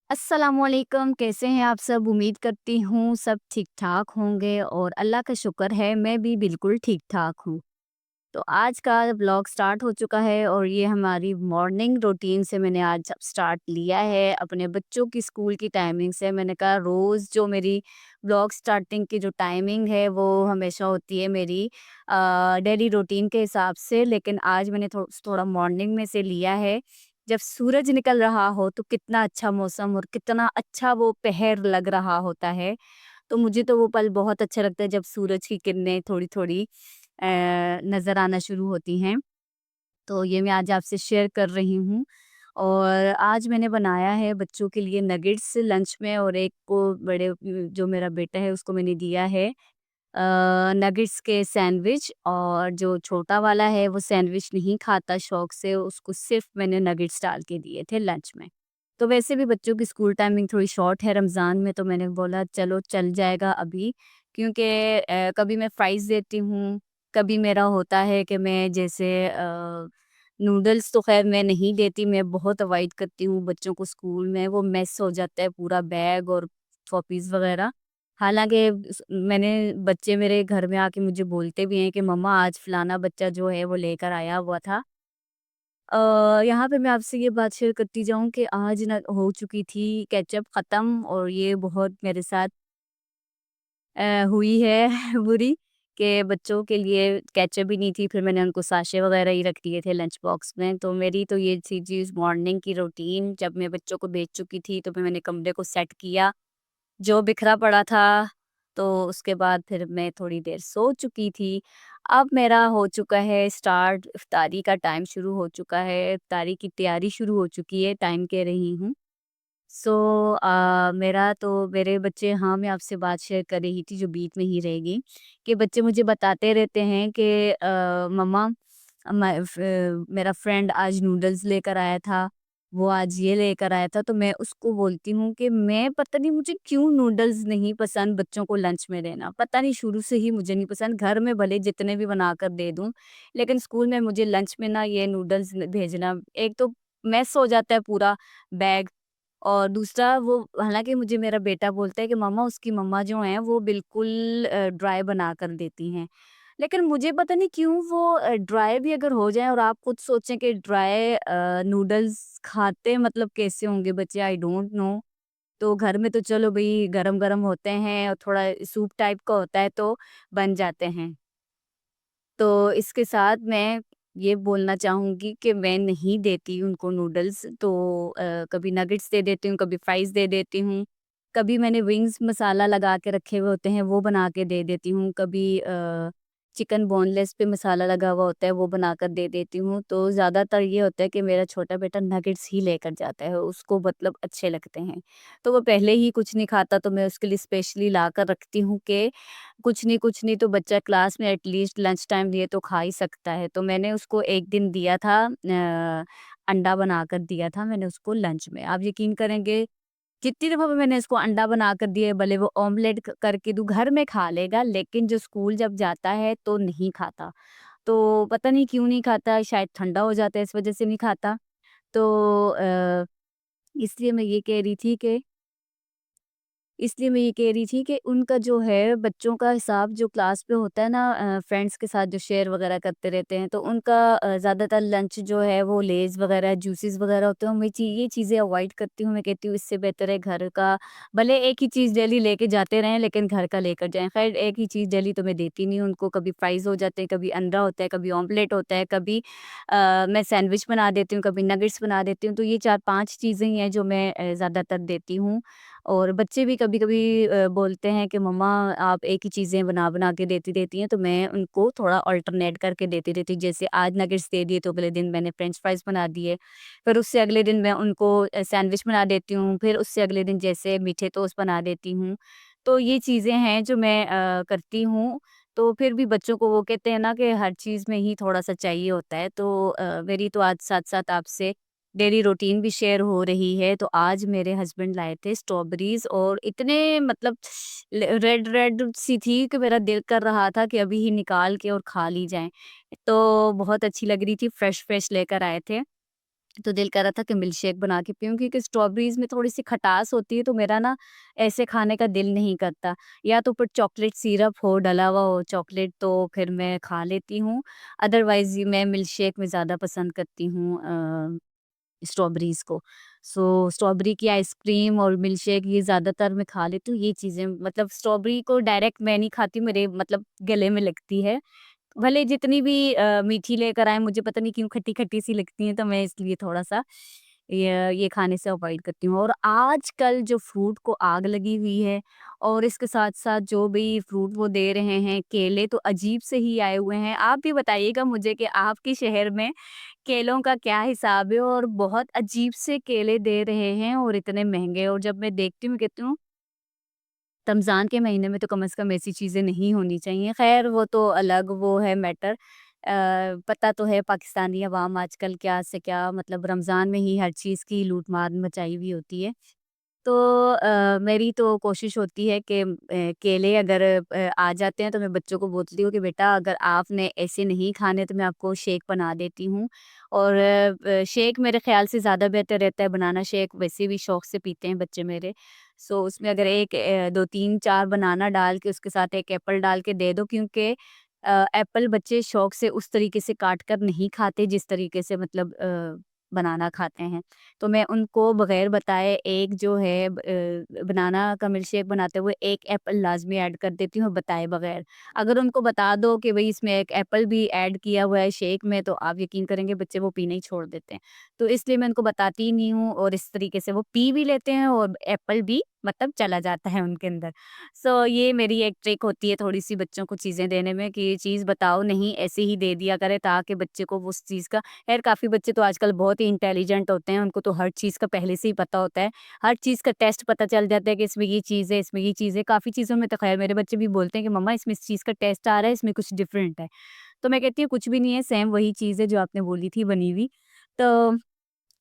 अस्सलामुअलैकुम, कैसे हैं आप सब? उम्मीद करती हूँ सब ठीक-ठाक होंगे और अल्लाह का शुक्र है मैं भी बिल्कुल ठीक-ठाक हूँ। तो आज का व्लॉग स्टार्ट हो चुका है और ये हमारी मॉर्निंग रूटीन से मैंने आज स्टार्ट लिया है, अपने बच्चों की स्कूल की टाइमिंग से। मैंने कहा रोज़ जो मेरी व्लॉग स्टार्टिंग की जो टाइमिंग है वो हमेशा होती है मेरी डेली रूटीन के हिसाब से, लेकिन आज मैंने थोड़ा मॉर्निंग में से लिया है। जब सूरज निकल रहा हो तो कितना अच्छा मौसम और कितना अच्छा वो पहर लग रहा होता है। तो मुझे तो वो पल बहुत अच्छा लगता है जब सूरज की किरणें थोड़ी-थोड़ी नज़र आना शुरू होती हैं। तो ये मैं आज आपसे शेयर कर रही हूँ और आज मैंने बनाया है बच्चों के लिए नगेट्स लंच में और एक को जो मेरा बेटा है उसको मैंने दिया है नगेट्स के सैंडविच। और जो छोटा वाला है वो सैंडविच नहीं खाता शौक से, उसको सिर्फ़ मैंने नगेट्स डाल के दिए थे लंच में। तो वैसे भी बच्चों की स्कूल टाइमिंग थोड़ी शॉर्ट है रमज़ान में, तो मैंने बोला चलो चल जाएगा अभी, क्योंकि कभी मैं फ्राइज़ देती हूँ, कभी मेरा होता है कि मैं जैसे नूडल्स तो ख़ैर मैं नहीं देती, मैं बहुत अवॉइड करती हूँ बच्चों को स्कूल में, वो मेस हो जाता है पूरा बैग और कॉपीज़ वग़ैरह। हालाँकि मैंने बच्चे मेरे घर में आके मुझे बोलते भी हैं कि मम्मा आज फलाना बच्चा जो है वो लेकर आया हुआ था। यहाँ पे मैं आपसे ये बात शेयर करती जाऊँ कि आज ना हो चुकी थी केचअप ख़त्म और ये बहुत मेरे साथ हुई है बुरी कि बच्चों के लिए केचअप भी नहीं थी, फिर मैंने उनको साशे वग़ैरह ही रख दिए थे लंच बॉक्स में। तो मेरी तो ये थी चीज़ मॉर्निंग की रूटीन। जब मैं बच्चों को भेज चुकी थी तो फिर मैंने कमरे को सेट किया, जो बिखरा पड़ा था, तो उसके बाद फिर मैं थोड़ी देर सो चुकी थी। अब मेरा हो चुका है स्टार्ट, इफ्तारी का टाइम शुरू हो चुका है, इफ्तारी की तैयारी शुरू हो चुकी है, टाइम कह रही हूँ। सो मेरा तो मेरे बच्चे, हाँ, मैं आपसे बात शेयर कर रही थी जो बीच में ही रह गई, कि बच्चे मुझे बताते रहते हैं कि मम्मा मेरा फ्रेंड आज नूडल्स लेकर आया था, वो आज ये लेकर आया था। तो मैं उसको बोलती हूँ कि मैं पता नहीं मुझे क्यों नूडल्स नहीं पसंद बच्चों को लंच में देना, पता नहीं शुरू से ही मुझे नहीं पसंद। घर में भले जितने भी बनाकर दे दूँ, लेकिन स्कूल में मुझे लंच में ना ये नूडल्स भेजना, एक तो मेस हो जाता है पूरा बैग, और दूसरा वो, हालाँकि मुझे मेरा बेटा बोलता है कि मम्मा उसकी मम्मा जो हैं वो बिल्कुल ड्राई बनाकर देती हैं। लेकिन मुझे पता नहीं क्यों वो ड्राई भी अगर हो जाए, और आप खुद सोचें कि ड्राई नूडल्स खाते मतलब कैसे होंगे बच्चे, आई डोंट नो। तो घर में तो चलो भई गरम-गरम होते हैं और थोड़ा सूप टाइप का होता है तो बन जाते हैं। तो इसके साथ मैं ये बोलना चाहूँगी कि मैं नहीं देती उनको नूडल्स, तो कभी नगेट्स दे देती हूँ, कभी फ्राइज़ दे देती हूँ, कभी मैंने विंग्स मसाला लगा के रखे हुए होते हैं वो बना के दे देती हूँ, कभी चिकन बोनलेस पे मसाला लगा हुआ होता है वो बनाकर दे देती हूँ। तो ज़्यादातर ये होता है कि मेरा छोटा बेटा नगेट्स ही लेकर जाता है, उसको मतलब अच्छे लगते हैं। तो वो पहले ही कुछ नहीं खाता तो मैं उसके लिए स्पेशली लाकर रखती हूँ कि कुछ नहीं तो बच्चा क्लास में एटलीस्ट लंच टाइम लिए तो खा ही सकता है। तो मैंने उसको एक दिन दिया था, अंडा बनाकर दिया था मैंने उसको लंच में। आप यकीन करेंगे जितनी दफ़ा भी मैंने इसको अंडा बनाकर दिया है, भले वो ऑमलेट करके दूँ, घर में खा लेगा, लेकिन जो स्कूल जब जाता है तो नहीं खाता। तो पता नहीं क्यों नहीं खाता, शायद ठंडा हो जाता है इस वज़ह से नहीं खाता। तो इसलिए मैं ये कह रही थी कि इसलिए मैं ये कह रही थी कि उनका जो है बच्चों का हिसाब जो क्लास पे होता है ना, फ्रेंड्स के साथ जो शेयर वगैरह करते रहते हैं, तो उनका ज़्यादातर लंच जो है वो लेज़ वगैरह जूसेस वगैरह होते हैं। मैं ये चीज़ें अवॉइड करती हूँ, मैं कहती हूँ इससे बेहतर है घर का, भले एक ही चीज़ डेली लेके जाते रहें लेकिन घर का लेकर जाएं। खैर एक ही चीज़ डेली तो मैं देती नहीं हूँ उनको, कभी फ्राइज़ हो जाते हैं, कभी अंडा होता है, कभी ऑमलेट होता है, कभी मैं सैंडविच बना देती हूँ, कभी नगेट्स बना देती हूँ। तो ये 4-5 चीज़ें ही हैं जो मैं ज़्यादातर देती हूँ। और बच्चे भी कभी-कभी बोलते हैं कि मम्मा आप एक ही चीज़ें बना-बना के देती रहती हैं, तो मैं उनको थोड़ा अल्टरनेट करके देती रहती हूँ। जैसे आज नगेट्स दे दिए तो अगले दिन मैंने फ्रेंच फ्राइज़ बना दिए, फिर उससे अगले दिन मैं उनको सैंडविच बना देती हूँ, फिर उससे अगले दिन जैसे मीठे टोस्ट बना देती हूँ। तो ये चीज़ें हैं जो मैं करती हूँ, तो फिर भी बच्चों को वो कहते हैं ना कि हर चीज़ में ही थोड़ा-सा चाहिए होता है। तो मेरी तो आज साथ-साथ आपसे डेली रूटीन भी शेयर हो रही है। तो आज मेरे हस्बैंड लाए थे स्ट्रॉबेरीज़ और इतने मतलब रेड रेड सी थी कि मेरा दिल कर रहा था कि अभी ही निकाल के और खा ली जाएँ। तो बहुत अच्छी लग रही थी, फ्रेश फ्रेश लेकर आए थे। तो दिल कर रहा था कि मिल्क शेक बना के पीऊँ, क्योंकि स्ट्रॉबेरीज़ में थोड़ी-सी खटास होती है, तो मेरा ना ऐसे खाने का दिल नहीं करता। या तो फिर चॉकलेट सिरप हो, डला हुआ हो चॉकलेट, तो फिर मैं खा लेती हूँ। अदरवाइज़ मैं मिल्क शेक में ज़्यादा पसंद करती हूँ स्ट्रॉबेरीज़ को। सो स्ट्रॉबेरी की आइसक्रीम और मिल्क शेक ये ज़्यादातर मैं खा लेती हूँ, ये चीज़ें मतलब स्ट्रॉबेरी को डायरेक्ट मैं नहीं खाती, मेरे मतलब गले में लगती है। भले जितनी भी मीठी लेकर आएँ, मुझे पता नहीं क्यों खट्टी-खट्टी सी लगती हैं, तो मैं इसलिए थोड़ा-सा ये खाने से अवॉइड करती हूँ। और आजकल जो फ्रूट को आग लगी हुई है, और इसके साथ-साथ जो भी फ्रूट वो दे रहे हैं, केले तो अजीब से ही आए हुए हैं। आप भी बताइएगा मुझे कि आपके शहर में केलों का क्या हिसाब है? और बहुत अजीब से केले दे रहे हैं और इतने महँगे, और जब मैं देखती हूँ कहती हूँ रमज़ान के महीने में तो कम से कम ऐसी चीज़ें नहीं होनी चाहिए। ख़ैर वो तो अलग वो है मैटर। पता तो है पाकिस्तानी अवाम आजकल क्या से क्या मतलब रमज़ान में ही हर चीज़ की लूट-मार मचाई हुई होती है। तो मेरी तो कोशिश होती है कि केले अगर आ जाते हैं तो मैं बच्चों को बोलती हूँ कि बेटा अगर आपने ऐसे नहीं खाने तो मैं आपको शेक बना देती हूँ। और शेक मेरे ख़्याल से ज़्यादा बेहतर रहता है, बनाना शेक वैसे भी शौक से पीते हैं बच्चे मेरे। सो उसमें अगर 2, 3, 4 बनाना डाल के उसके साथ 1 एप्पल डाल के दे दो, क्योंकि एप्पल बच्चे शौक से उस तरीके से काट कर नहीं खाते जिस तरीके से मतलब बनाना खाते हैं। तो मैं उनको बगैर बताए एक जो है बनाना का मिल्क शेक बनाते हुए 1 एप्पल लाज़मी ऐड कर देती हूँ बताए बगैर। अगर उनको बता दो कि भई इसमें 1 एप्पल भी ऐड किया हुआ है शेक में, तो आप यकीन करेंगे बच्चे वो पीना ही छोड़ देते हैं। तो इसलिए मैं उनको बताती ही नहीं हूँ, और इस तरीके से वो पी भी लेते हैं और एप्पल भी मतलब चला जाता है उनके अंदर। सो ये मेरी एक ट्रिक होती है थोड़ी-सी बच्चों को चीज़ें देने में, कि ये चीज़ बताओ नहीं, ऐसे ही दे दिया करें ताकि बच्चे को वो उस चीज़ का। खैर काफ़ी बच्चे तो आजकल बहुत ही इंटेलिजेंट होते हैं, उनको तो हर चीज़ का पहले से ही पता होता है। हर चीज़ का टेस्ट पता चल जाता है कि इसमें ये चीज़ है, इसमें ये चीज़ है। काफ़ी चीज़ों में तो खैर मेरे बच्चे भी बोलते हैं कि मम्मा इसमें इस चीज़ का टेस्ट आ रहा है, इसमें कुछ डिफरेंट है। तो मैं कहती हूँ कुछ भी नहीं है, सेम वही चीज़ है जो आपने बोली थी बनी हुई। तो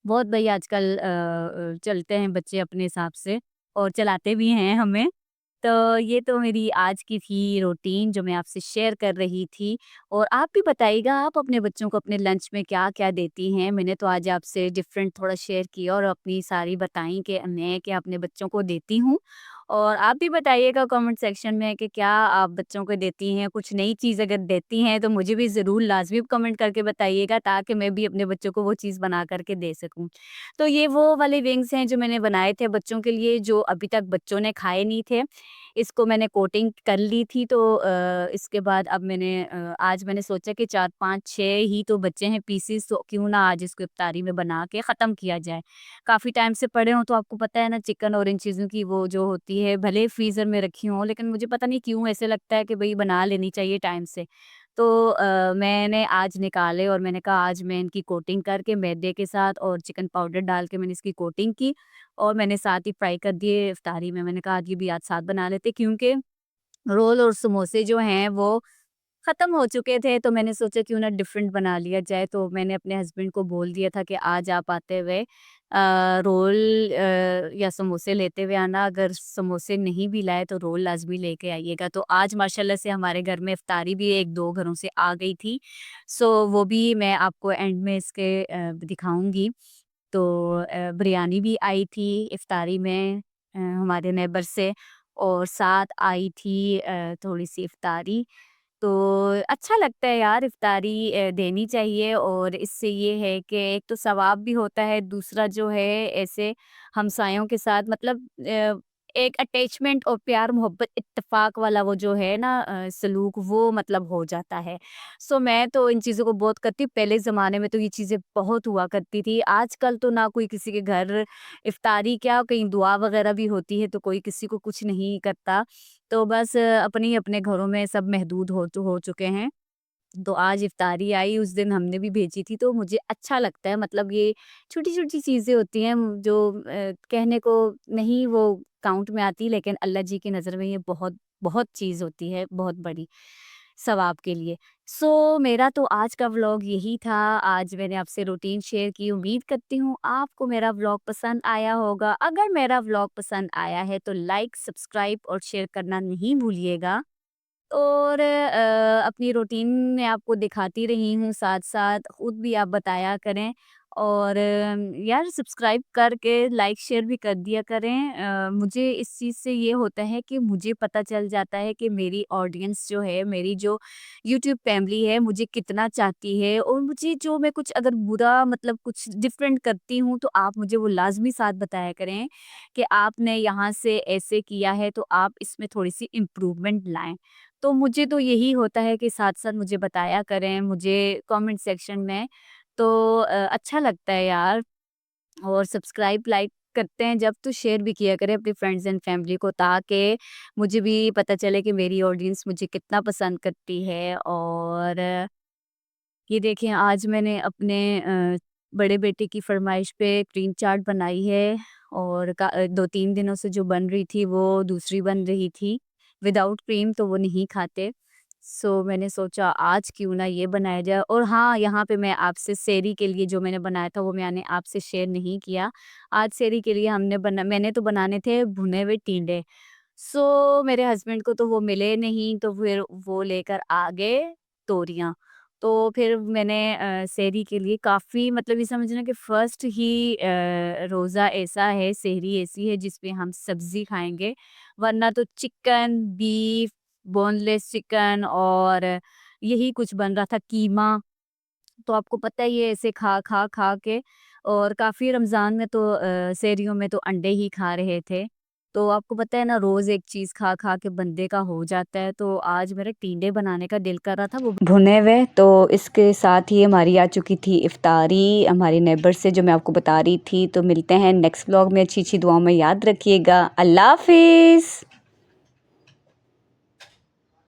बहुत भई आजकल चलते हैं बच्चे अपने हिसाब से, और चलाते भी हैं हमें। तो ये तो मेरी आज की थी रूटीन जो मैं आपसे शेयर कर रही थी। और आप भी बताइएगा आप अपने बच्चों को अपने लंच में क्या-क्या देती हैं? मैंने तो आज आपसे डिफरेंट थोड़ा शेयर किया और अपनी सारी बताई कि मैं क्या अपने बच्चों को देती हूँ। और आप भी बताइएगा कमेंट सेक्शन में कि क्या आप बच्चों को देती हैं? कुछ नई चीज़ अगर देती हैं तो मुझे भी ज़रूर लाज़मी कमेंट करके बताइएगा, ताकि मैं भी अपने बच्चों को वो चीज़ बना कर के दे सकूँ। तो ये वो वाले विंग्स हैं जो मैंने बनाए थे बच्चों के लिए, जो अभी तक बच्चों ने खाए नहीं थे। इसको मैंने कोटिंग कर ली थी, तो इसके बाद अब आज मैंने सोचा कि 4, 5, 6 ही तो बचे हैं पीसेस, तो क्यों ना आज इसको इफ्तारी में बना के ख़त्म किया जाए। काफ़ी टाइम से पड़े हों तो आपको पता है ना, चिकन और इन चीज़ों की वो जो होती है, भले फ्रीज़र में रखी हों, लेकिन मुझे पता नहीं क्यों ऐसे लगता है कि भई बना लेनी चाहिए टाइम से। तो मैंने आज निकाले और मैंने कहा आज मैं इनकी कोटिंग करके मैदे के साथ और चिकन पाउडर डाल के मैंने इसकी कोटिंग की, और मैंने साथ ही फ्राई कर दिए इफ्तारी में। मैंने कहा आज ये भी आज साथ बना लेते, क्योंकि रोल और समोसे जो हैं वो ख़त्म हो चुके थे, तो मैंने सोचा क्यों ना डिफ़रेंट बना लिया जाए। तो मैंने अपने हस्बैंड को बोल दिया था कि आज आप आते हुए रोल या समोसे लेते हुए आना, अगर समोसे नहीं भी लाए तो रोल लाज़मी लेके आइएगा। तो आज माशाल्लाह से हमारे घर में इफ्तारी भी 1-2 घरों से आ गई थी। सो वो भी मैं आपको एंड में इसके दिखाऊँगी। तो बिरयानी भी आई थी इफ्तारी में हमारे नेबर से, और साथ आई थी थोड़ी-सी इफ्तारी। तो अच्छा लगता है यार, इफ्तारी देनी चाहिए, और इससे ये है कि एक तो सवाब भी होता है, दूसरा जो है ऐसे हमसायों के साथ मतलब एक अटैचमेंट और प्यार मोहब्बत इत्तेफाक वाला वो जो है ना सलूक, वो मतलब हो जाता है। सो मैं तो इन चीज़ों को बहुत करती हूँ। पहले ज़माने में तो ये चीज़ें बहुत हुआ करती थी। आजकल तो ना कोई किसी के घर इफ्तारी क्या, कहीं दुआ वगैरह भी होती है तो कोई किसी को कुछ नहीं करता। तो बस अपने ही अपने घरों में सब महदूद हो चुके हैं। तो आज इफ्तारी आई, उस दिन हमने भी भेजी थी, तो मुझे अच्छा लगता है। मतलब ये छोटी-छोटी चीज़ें होती हैं जो कहने को नहीं वो काउंट में आती, लेकिन अल्लाह जी की नज़र में ये बहुत बहुत चीज़ होती है, बहुत बड़ी, सवाब के लिए। सो मेरा तो आज का व्लॉग यही था। आज मैंने आपसे रूटीन शेयर की। उम्मीद करती हूँ आपको मेरा व्लॉग पसंद आया होगा। अगर मेरा व्लॉग पसंद आया है तो लाइक, सब्सक्राइब और शेयर करना नहीं भूलिएगा। और अपनी रूटीन में आपको दिखाती रही हूँ, साथ-साथ खुद भी आप बताया करें। और यार सब्सक्राइब करके लाइक शेयर भी कर दिया करें। मुझे इस चीज़ से ये होता है कि मुझे पता चल जाता है कि मेरी ऑडियंस जो है, मेरी जो यूट्यूब फैमिली है, मुझे कितना चाहती है, और मुझे जो मैं कुछ अगर बुरा मतलब कुछ डिफरेंट करती हूँ, तो आप मुझे वो लाज़मी साथ बताया करें कि आपने यहाँ से ऐसे किया है, तो आप इसमें थोड़ी-सी इम्प्रूवमेंट लाएँ। तो मुझे तो यही होता है कि साथ-साथ मुझे बताया करें, मुझे कमेंट सेक्शन में। तो अच्छा लगता है यार। और सब्सक्राइब लाइक करते हैं जब, तो शेयर भी किया करें अपने फ्रेंड्स एंड फैमिली को, ताकि मुझे भी पता चले कि मेरी ऑडियंस मुझे कितना पसंद करती है। और ये देखें, आज मैंने अपने बड़े बेटे की फ़रमाइश पे क्रीम चाट बनाई है, और 2-3 दिनों से जो बन रही थी वो दूसरी बन रही थी, विदाउट क्रीम, तो वो नहीं खाते। सो मैंने सोचा आज क्यों ना ये बनाया जाए। और हाँ, यहाँ पे मैं आपसे सेहरी के लिए जो मैंने बनाया था वो मैंने आपसे शेयर नहीं किया। आज सेहरी के लिए मैंने तो बनाने थे भुने हुए टिंडे। सो मेरे हस्बैंड को तो वो मिले नहीं, तो फिर वो लेकर आ गए तोरियाँ। तो फिर मैंने सेहरी के लिए काफ़ी, मतलब ये समझना कि फर्स्ट ही रोज़ा ऐसा है, सेहरी ऐसी है जिसमें हम सब्ज़ी खाएँगे, वरना तो चिकन, बीफ, बोनलेस चिकन और यही कुछ बन रहा था, कीमा। तो आपको पता ही है, ऐसे खा के, और काफ़ी रमज़ान में तो सेहरियों में तो अंडे ही खा रहे थे। तो आपको पता है ना, रोज़ एक चीज़ खा के बंदे का हो जाता है। तो आज मेरा टिंडे बनाने का दिल कर रहा था, वो भुने हुए। तो इसके साथ ही हमारी आ चुकी थी इफ्तारी हमारे नेबर से, जो मैं आपको बता रही थी। तो मिलते हैं नेक्स्ट व्लॉग में। अच्छी-अच्छी दुआओं में याद रखिएगा। अल्लाह हाफ़िज़।